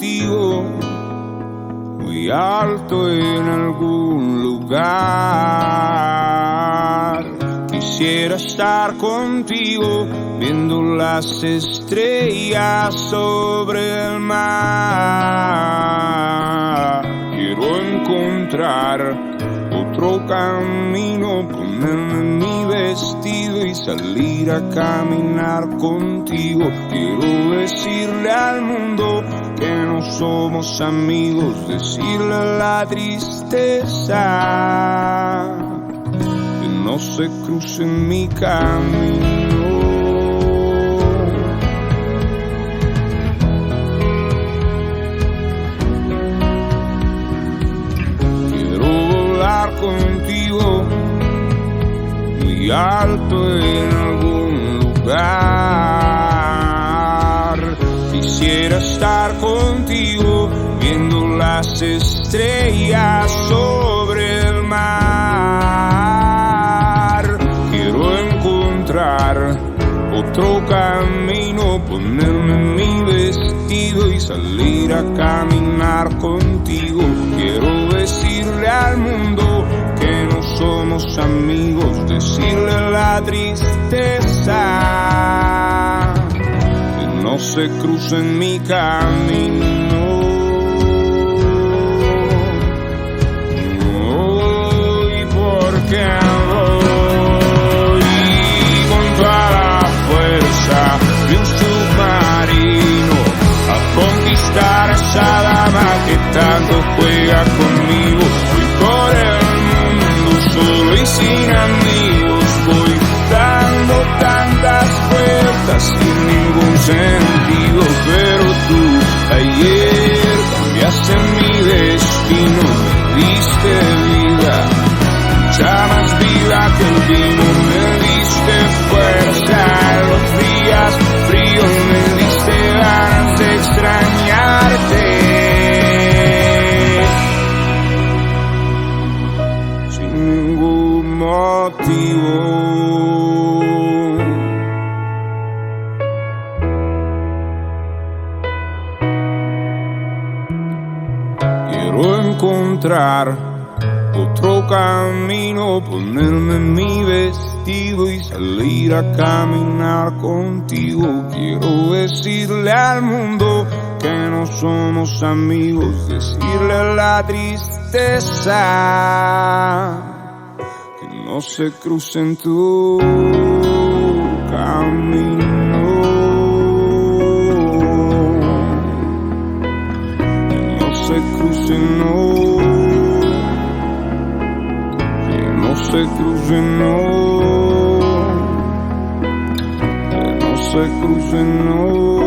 contigo, muy alto en algún lugar. Quisiera estar contigo, viendo las estrellas sobre el mar. Quiero encontrar otro camino, ponerme mi vestido y salir a caminar contigo. Quiero decirle al mundo que no somos amigos, decirle a la tristeza que no se cruce en mi camino. Contigo, muy alto en algún lugar. Quisiera estar contigo, viendo las estrellas sobre el mar. Quiero encontrar otro camino, ponerme mi vestido y salir a caminar contigo. Quiero decirle al mundo que no somos amigos, decirle a la tristeza que no se cruce en mi camino. Y porque voy con toda la fuerza de un submarino a conquistar a esa dama que tanto juega conmigo. Voy por el mundo solo y sin amigos, voy dando tantas vueltas sin ningún sentido. Pero tú ayer cambiaste mi destino, me diste vida, mucha más vida que el vino. Me diste fuerza en los días fríos, me diste ganas de extrañarte. Sin ningún motivo. Quiero encontrar otro camino, ponerme mi vestido y salir a caminar contigo. Quiero decirle al mundo que no somos amigos, decirle a la tristeza que no se cruce en tu camino. Que no se cruce, no. No se cruce, no, que no se cruce, no.